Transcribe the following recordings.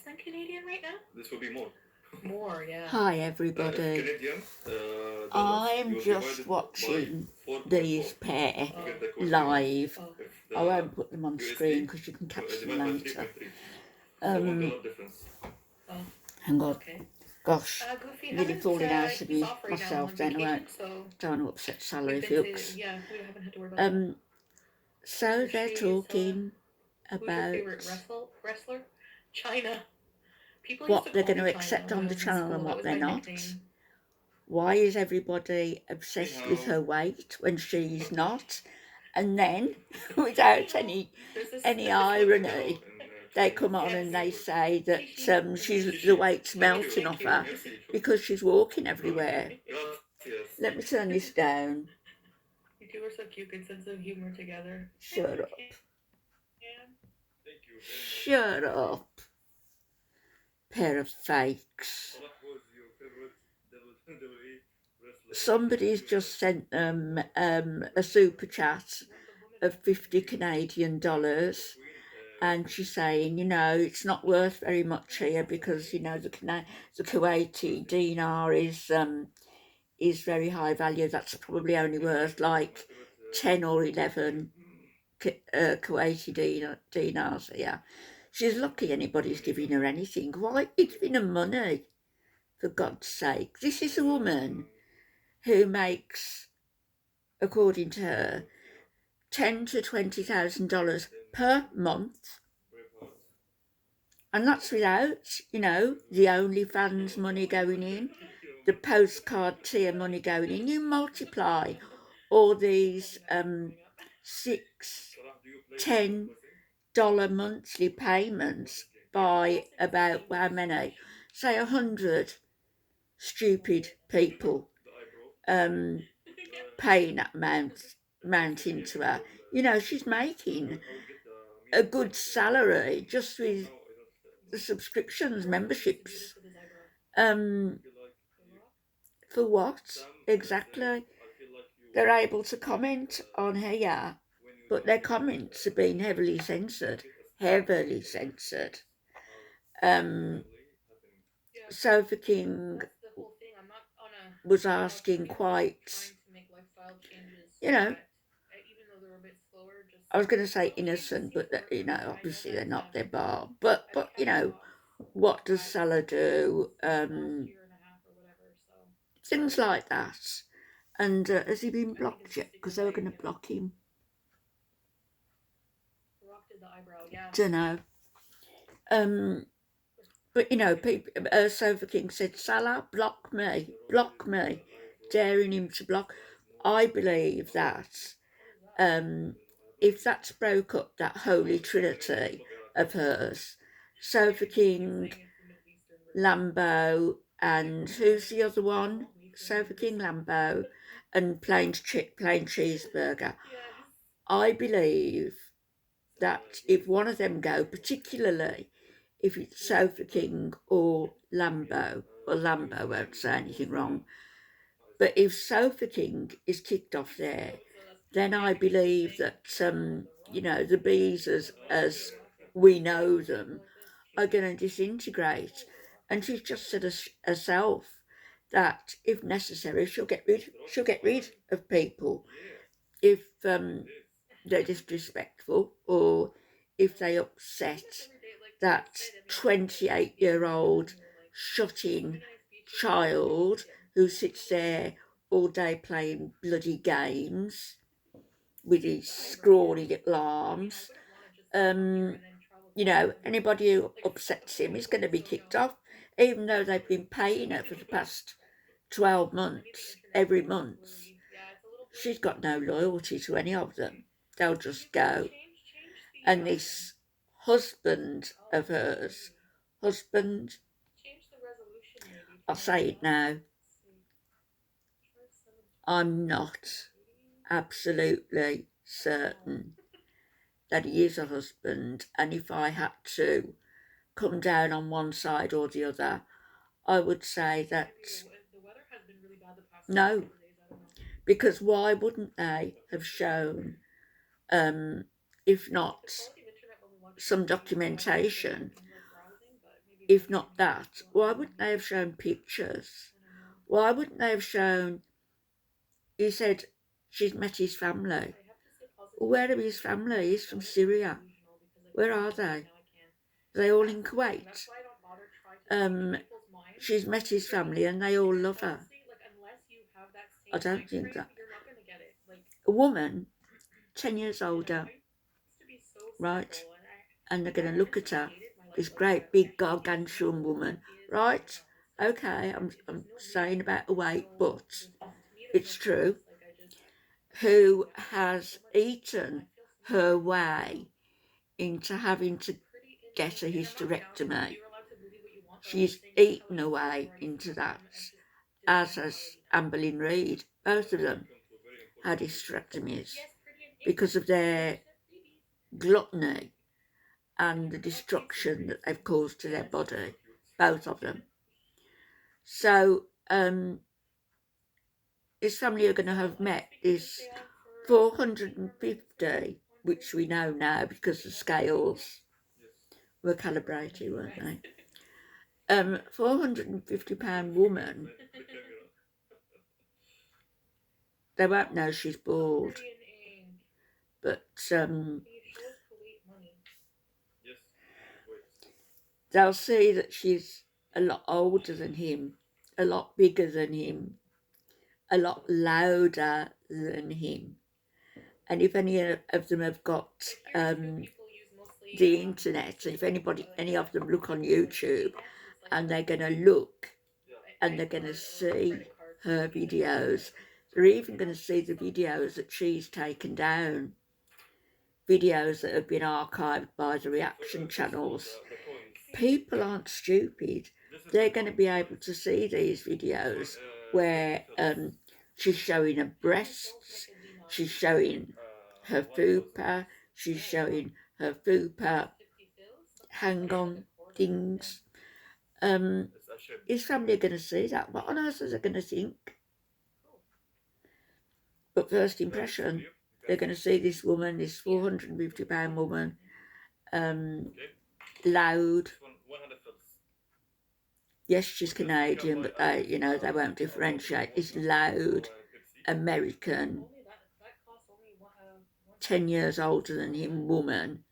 than Canadian right now? This will be more. More, yeah. Hi everybody. Canadian, I'm just watching these pair live. I won't put them on screen because you can catch them later. Hang on. Okay. Gosh, Goofy, really falling out of he's off right myself now then. I on won't. vacation, Don't want to upset Salah if he looks. yeah, we haven't had to worry about that. So they're talking Who's your about favorite wrestler? China. People what they're going to China accept when on I the was in channel school. and That what was they're my not. nickname. Why is everybody obsessed with her weight when she's not? And then, without any irony, they come on and they say that the weight's melting off her because she's walking everywhere. Let me turn this down. You two are so cute, good sense of humor together. Shut up. Shut up. Pair of fakes. Somebody's just sent them a super chat of 50 Canadian dollars, and she's saying, you know, it's not worth very much here because, you know, the Kuwaiti dinar is very high value. That's probably only worth like 10 or 11 Kuwaiti dinars here. She's lucky anybody's giving her anything. Why are you giving her money? For God's sake. This is a woman who makes, according to her, $10,000 to $20,000 per month. And that's without, you know, the OnlyFans money going in, the postcard tier money going in. You multiply all these $6, $10 monthly payments by about how many? Say 100 stupid people paying that amount into her. You know, she's making a good salary just with the subscriptions, memberships. For what exactly? They're able to comment on here, but their comments are being heavily censored. Heavily censored. Sofa King was asking quite, you know, I was going to say innocent, but you know, obviously they're not their bar. But you know, what does Salah do? Things like that. And has he been blocked yet? Because they were going to block him. Don't know. But you know, Sofa King said, Salah, block me, daring him to block. I believe that if that's broke up that holy trinity of hers, Sofa King, Lambo, and who's the other one? Sofa King, Lambo, and plain cheeseburger. I believe that if one of them go, particularly if it's Sofa King or Lambo, well, Lambo won't say anything wrong, but if Sofa King is kicked off there, then I believe that, you know, the Beeze as we know them are going to disintegrate. And she's just said herself that if necessary, she'll get rid of people if they're disrespectful or if they upset that 28-year-old shut-in child who sits there all day playing bloody games with his scrawny little arms. You know, anybody who upsets him is going to be kicked off, even though they've been paying her for the past 12 months, every month. She's got no loyalty to any of them. They'll just go. And this husband of hers, I'll say it now, I'm not absolutely certain that he is a husband, and if I had to come down on one side or the other, I would say that no, because why wouldn't they have shown, if not some documentation if not that, why wouldn't they have shown pictures? Why wouldn't they have shown, he said she's met his family. Well, where are his family? He's from Syria. Where are they? Are they all in Kuwait? She's met his family and they all love her. I don't think that. A woman, 10 years older, right? And they're going to look at her, this great big gargantuan woman, right? Okay, I'm saying about the weight, but it's true, who has eaten her way into having to get a hysterectomy. She's eaten her way into that, as has Amber Lynn Reid. Both of them had hysterectomies because of their gluttony and the destruction that they've caused to their body, both of them. So his family are going to have met this 450, which we know now because the scales were calibrated, weren't they? £450 woman. They won't know she's bald, but they'll see that she's a lot older than him, a lot bigger than him, a lot louder than him. And if any of them have got the internet, if any of them look on YouTube, and they're going to look and they're going to see her videos, they're even going to see the videos that she's taken down, videos that have been archived by the reaction channels. People aren't stupid. They're going to be able to see these videos where she's showing her breasts, she's showing her fupa, she's showing her fupa hang-on things. His family are going to see that. What on earth are they going to think? But first impression, they're going to see this woman, this £450 woman, loud. Yes, she's Canadian, but they won't differentiate. This loud American, 10 years older than him woman.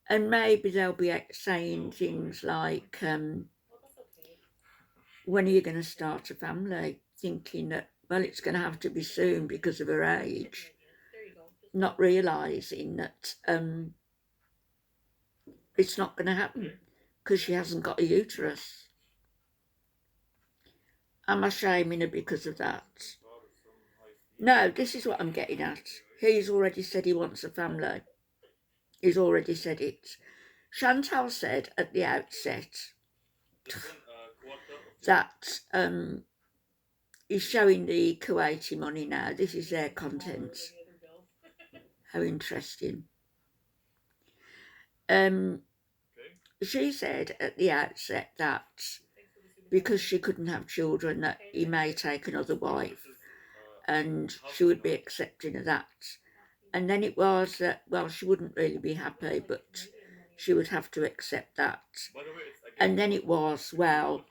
And maybe they'll be saying things like, when are you going to start a family? Thinking that, well, it's going to have to be soon because of her age. Not realising that it's not going to happen because she hasn't got a uterus. Am I shaming her because of that? No, this is what I'm getting at. He's already said he wants a family. He's already said it. Chantal said at the outset that he's showing the Kuwaiti money now. This is their content. How interesting. She said at the outset that because she couldn't have children, that he may take another wife and she would be accepting of that. And then it was that, well, she wouldn't really be happy, but she would have to accept that. And then it was, well,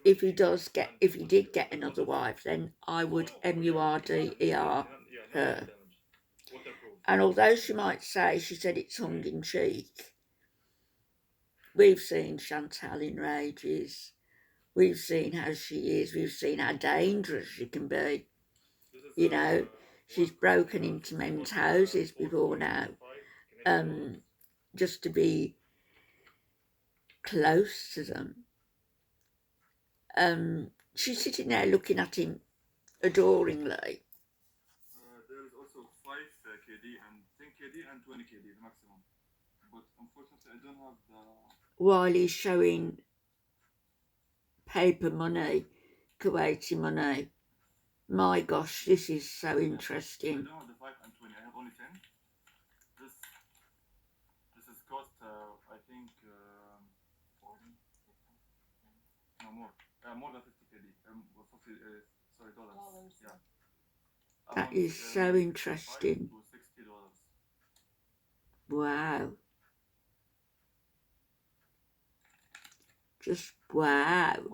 if he did get another wife, then I would murder her. And although she might say she said it tongue in cheek, we've seen Chantal in rages. We've seen how she is. We've seen how dangerous she can be. She's broken into men's houses before now, just to be close to them. She's sitting there looking at him adoringly. There is also 5 KD and 10 KD and 20 KD, the maximum. But unfortunately, I don't have the... While he's showing paper money, Kuwaiti money. My gosh, this is so interesting. I don't have the 5 and 20, I have only 10. This is cost, I think, 40? No, more than 50 KD. $dollars. Yeah. That is so interesting. $60. Wow. Just wow. Funny.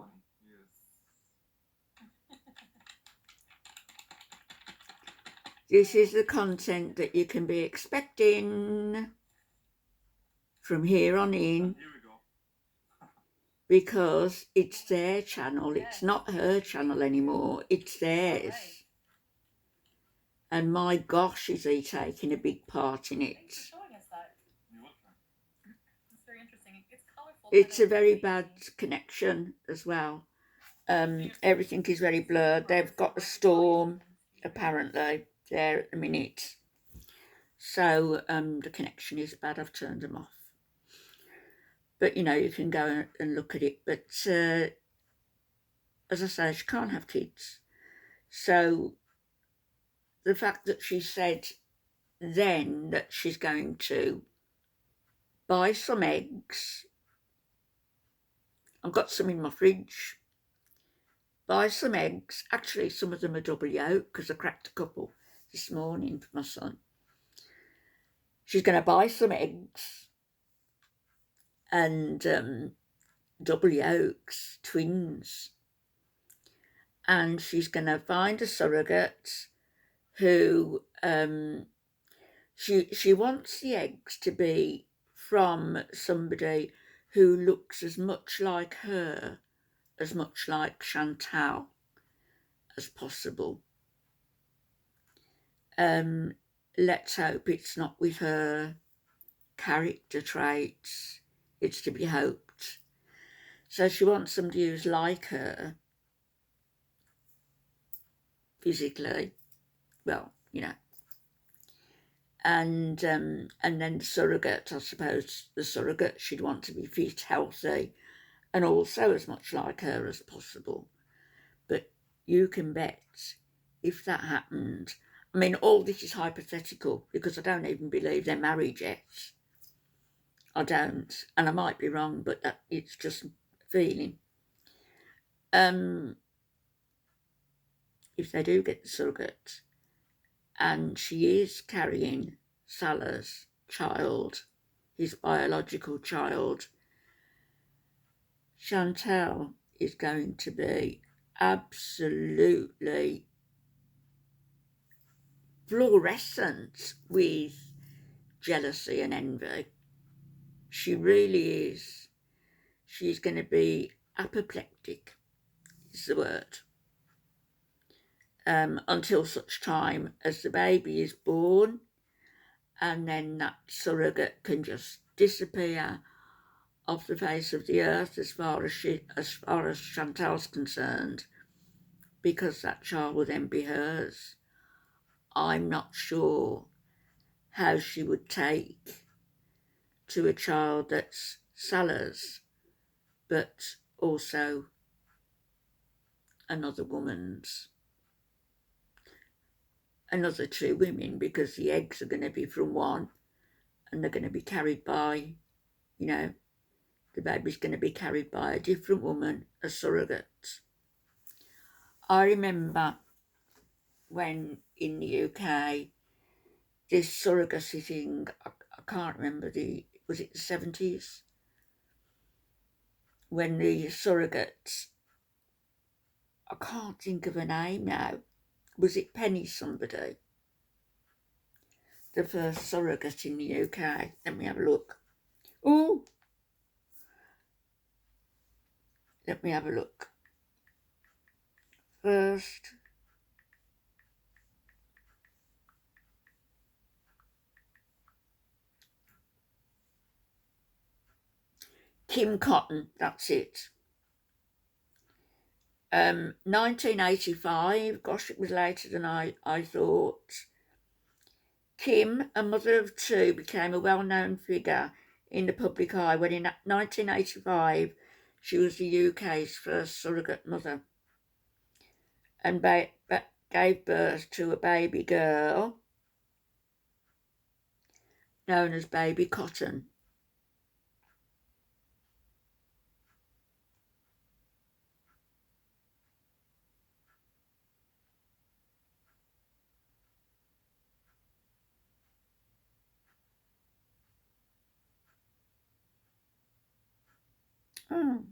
Yes. This is the content that you can be expecting from here on in. And here we go. Because it's their channel. It's not her channel anymore. It's theirs. And my gosh, is he taking a big part in it. Thanks for showing us that. You're welcome. It's very interesting. It's colorful. It's a very bad connection as well. Everything is very blurred. They've got a storm, apparently, there at the minute. So the connection is bad. I've turned them off. But, you know, you can go and look at it. But as I say, she can't have kids. So the fact that she said then that she's going to buy some eggs. I've got some in my fridge. Buy some eggs. Actually, some of them are double yolk because I cracked a couple this morning for my son. She's going to buy some eggs and double yolks, twins. And she's going to find a surrogate who she wants the eggs to be from somebody who looks as much like her, as much like Chantal as possible. Let's hope it's not with her character traits. It's to be hoped. So she wants somebody who's like her physically, well, you know. And then the surrogate, I suppose the surrogate she'd want to be fit, healthy, and also as much like her as possible. But you can bet if that happened, I mean, all this is hypothetical because I don't even believe they're married yet. I don't, and I might be wrong, but it's just a feeling. If they do get the surrogate, and she is carrying Salah's child, his biological child, Chantal is going to be absolutely fluorescent with jealousy and envy. She really is. She's going to be apoplectic, is the word. Until such time as the baby is born, and then that surrogate can just disappear off the face of the earth as far as Chantal's concerned, because that child will then be hers. I'm not sure how she would take to a child that's Salah's, but also another woman's. Another two women, because the eggs are going to be from one and they're going to be carried by, you know, the baby's going to be carried by a different woman, a surrogate. I remember when in the UK, this surrogacy thing, I can't remember was it the 70s? When the surrogates, I can't think of a name now. Was it Penny somebody? The first surrogate in the UK. Let me have a look. Oh! Let me have a look. First. Kim Cotton, that's it. 1985, gosh, it was later than I thought. Kim, a mother of two, became a well-known figure in the public eye when in 1985 she was the UK's first surrogate mother and gave birth to a baby girl known as Baby Cotton. Oh,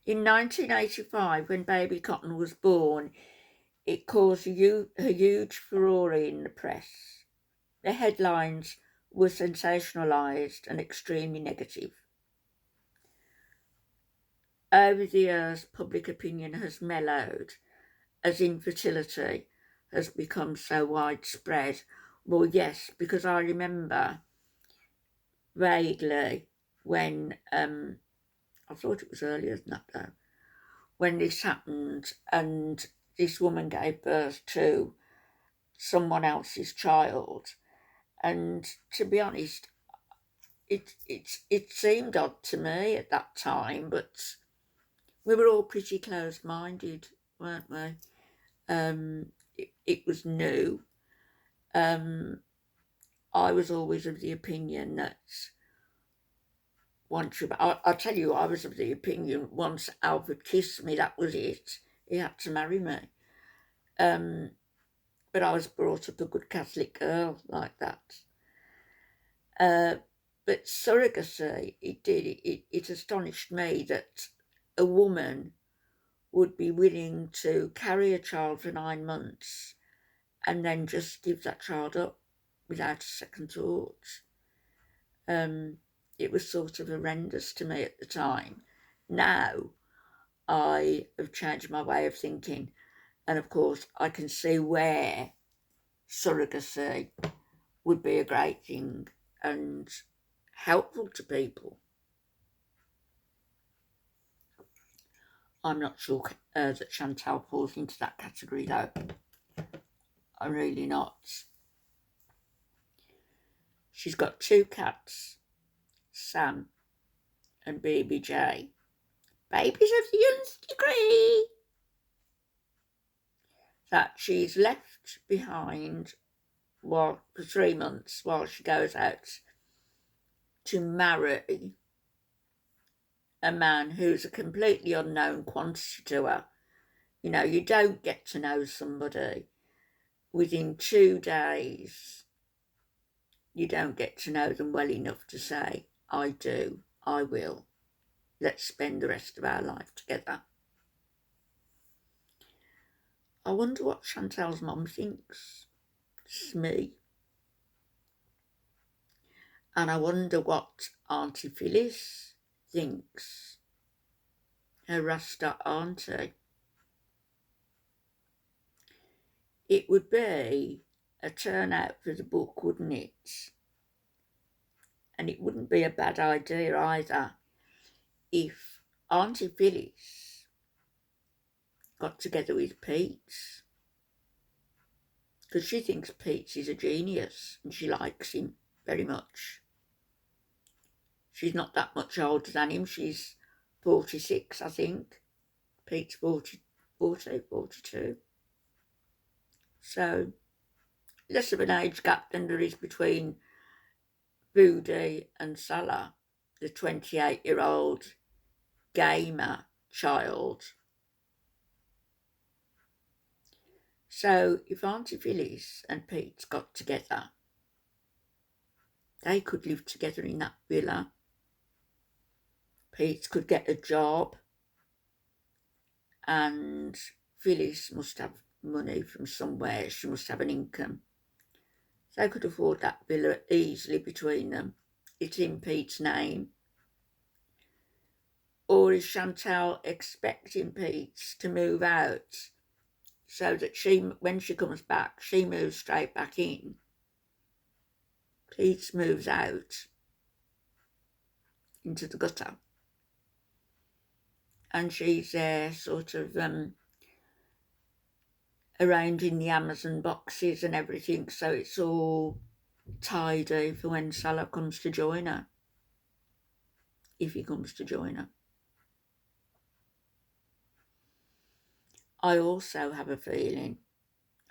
In 1985, when baby Cotton was born, it caused a huge furore in the press. The headlines were sensationalised and extremely negative. Over the years, public opinion has mellowed as infertility has become so widespread. Well, yes, because I remember vaguely when, I thought it was earlier than that though, when this happened and this woman gave birth to someone else's child. And to be honest, it seemed odd to me at that time, but we were all pretty closed-minded, weren't we? It was new. I was always of the opinion that I'll tell you, I was of the opinion once Albert kissed me, that was it. He had to marry me. But I was brought up a good Catholic girl like that. But surrogacy, it astonished me that a woman would be willing to carry a child for 9 months and then just give that child up without a second thought. It was sort of horrendous to me at the time. Now I have changed my way of thinking, and of course I can see where surrogacy would be a great thing and helpful to people. I'm not sure that Chantal falls into that category though. I'm really not. She's got 2 cats, Sam and Baby J. Babies of the nth degree. That she's left behind for 3 months while she goes out to marry a man who's a completely unknown quantity to her. You know, you don't get to know somebody within 2 days. You don't get to know them well enough to say, I do, I will. Let's spend the rest of our life together. I wonder what Chantal's mum thinks. It's me. And I wonder what Auntie Phyllis thinks. Her Rasta auntie. It would be a turnout for the book, wouldn't it? And it wouldn't be a bad idea either if Auntie Phyllis got together with Pete, because she thinks Pete is a genius and she likes him very much. She's not that much older than him. She's 46, I think. Pete's 42. So, less of an age gap than there is between Foodie and Salah, the 28-year-old gamer child. So, if Auntie Phyllis and Pete got together, they could live together in that villa. Pete could get a job, and Phyllis must have money from somewhere. She must have an income. They could afford that villa easily between them. It's in Pete's name. Or is Chantal expecting Pete to move out so that when she comes back, she moves straight back in? Pete moves out into the gutter. And she's there sort of arranging the Amazon boxes and everything, so it's all tidy for when Salah comes to join her. If he comes to join her. I also have a feeling,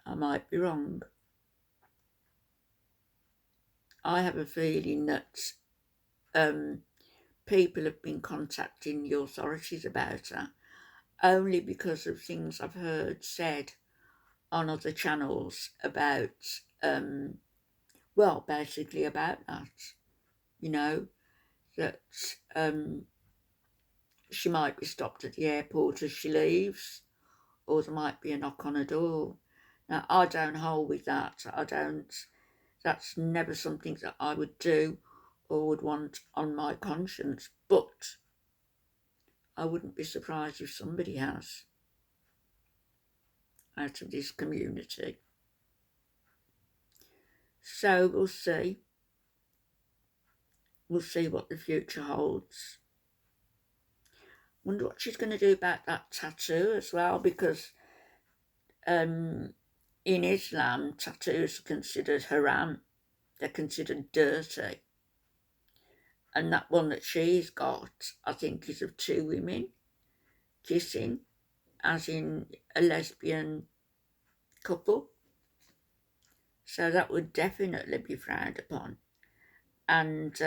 I might be wrong, I have a feeling that people have been contacting the authorities about her only because of things I've heard said on other channels about, basically about that, you know, that she might be stopped at the airport as she leaves, or there might be a knock on her door. Now, I don't hold with that. That's never something that I would do or would want on my conscience, but I wouldn't be surprised if somebody has out of this community. So we'll see. We'll see what the future holds. Wonder what she's going to do about that tattoo as well, because in Islam, tattoos are considered haram. They're considered dirty. And that one that she's got, I think, is of two women kissing, as in a lesbian couple. So that would definitely be frowned upon. And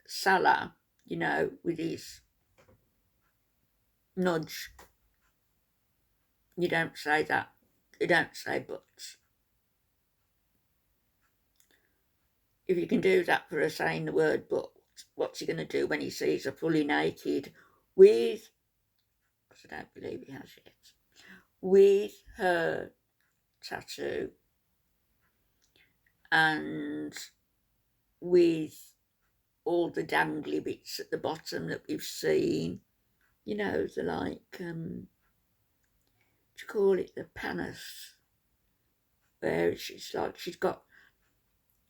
Salah, you know, with his nudge, you don't say that. You don't say buts. If you can do that for her saying the word but, what's he going to do when he sees her fully naked with, because I don't believe he has yet, with her tattoo and with all the dangly bits at the bottom that we've seen, you know, the like, what do you call it, the panas, where she's like, she's got,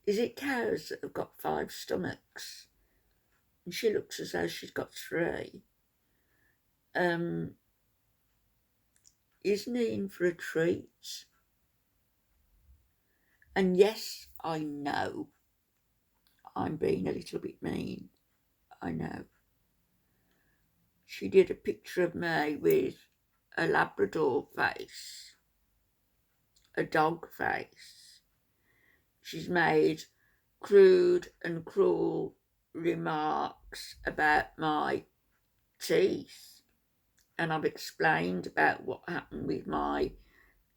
is it cows that have got 5 stomachs? And she looks as though she's got 3. Isn't he in for a treat? And yes, I know I'm being a little bit mean. I know. She did a picture of me with a Labrador face, a dog face. She's made crude and cruel remarks about my teeth, and I've explained about what happened with my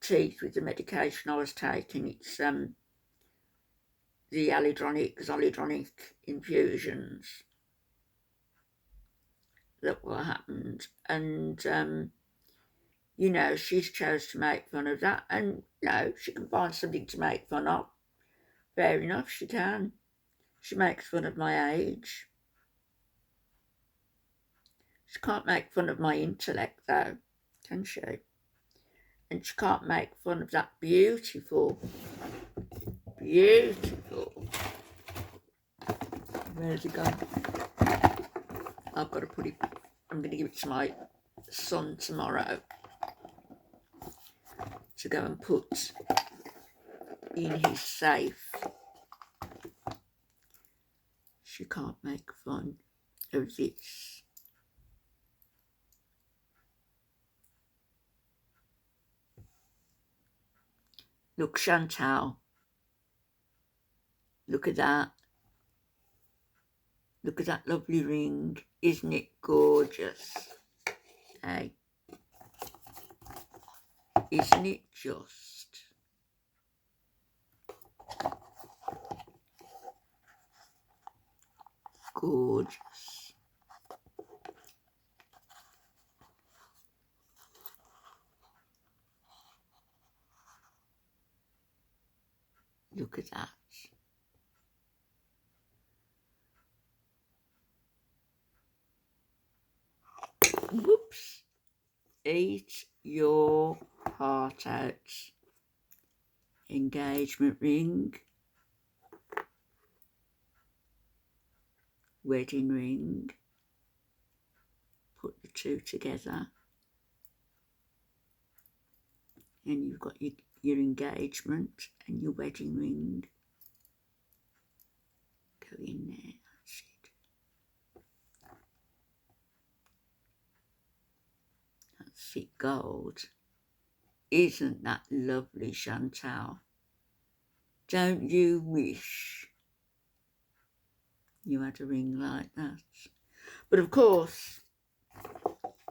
teeth with the medication I was taking. It's the zoledronic infusions that what happened, and you know, she's chose to make fun of that, and no, she can find something to make fun of. Fair enough, she can. She makes fun of my age. She can't make fun of my intellect, though, can she? And she can't make fun of that beautiful, where's it gone? I've got to put it, I'm going to give it to my son tomorrow to go and put in his safe. She can't make fun of this. Look, Chantal. Look at that. Look at that lovely ring. Isn't it gorgeous? Hey. Isn't it just? Gorgeous. Look at that. Whoops. Eat your heart out. Engagement ring. Wedding ring. Put the two together. And you've got your engagement and your wedding ring. Go in there. That's it. That's it, gold. Isn't that lovely, Chantal? Don't you wish you had a ring like that? But of course,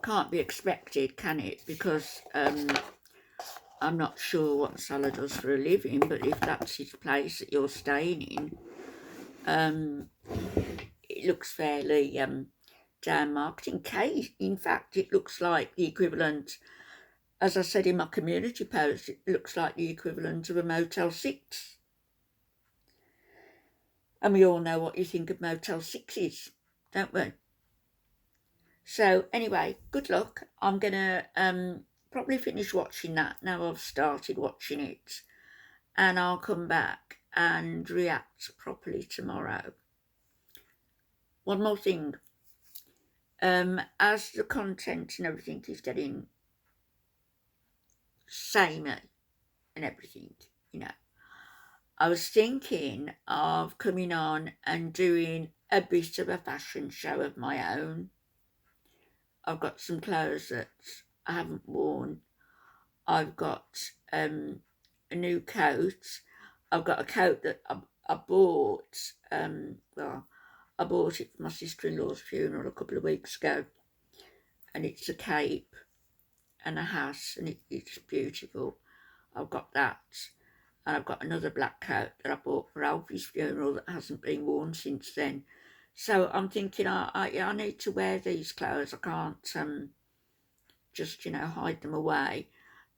can't be expected, can it? Because I'm not sure what Salah does for a living, but if that's his place that you're staying in, it looks fairly marketing case. In fact, it looks like the equivalent, as I said in my community post, it looks like the equivalent of a Motel 6. And we all know what you think of Motel 6s, don't we? So anyway, good luck. I'm going to probably finish watching that now I've started watching it. And I'll come back and react properly tomorrow. One more thing. As the content and everything is getting samey and everything, you know, I was thinking of coming on and doing a bit of a fashion show of my own. I've got some clothes that I haven't worn. I've got a new coat. I've got a coat that I bought, well, I bought it for my sister-in-law's funeral a couple of weeks ago, and it's a cape and a hat, and it's beautiful. I've got that, and I've got another black coat that I bought for Alfie's funeral that hasn't been worn since then. So I'm thinking I need to wear these clothes. I can't just, you know, hide them away.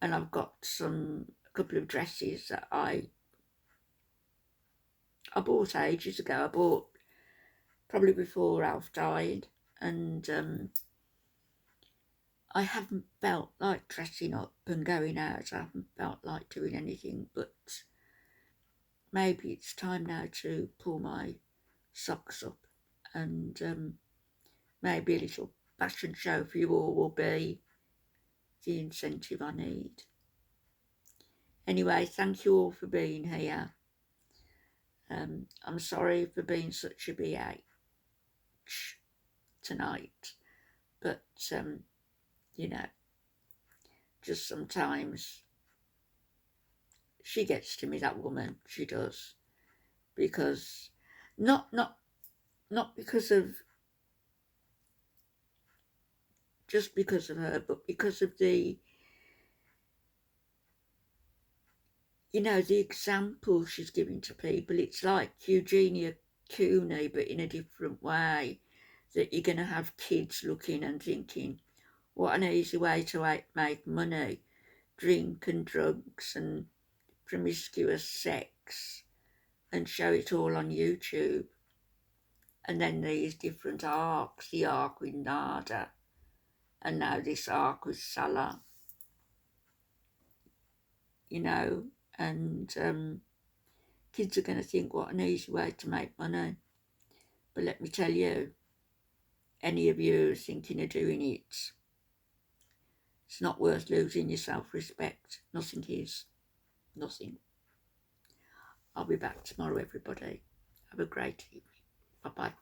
And I've got a couple of dresses that I bought ages ago. I bought probably before Ralph died, and I haven't felt like dressing up and going out. I haven't felt like doing anything, but maybe it's time now to pull my socks up, and maybe a little fashion show for you all will be the incentive I need. Anyway, thank you all for being here. I'm sorry for being such a BH tonight, but you know, just sometimes she gets to me, that woman, she does, because not because of just because of her, but because of the, you know, the example she's giving to people. It's like Eugenia Cooney, but in a different way, that you're going to have kids looking and thinking, what an easy way to make money, drink and drugs and promiscuous sex, and show it all on YouTube. And then these different arcs, the arc with Nada, and now this arc with Salah, you know, and kids are going to think, what an easy way to make money. But let me tell you, any of you thinking of doing it, it's not worth losing your self-respect. Nothing is. Nothing. I'll be back tomorrow, everybody. Have a great evening. Bye-bye.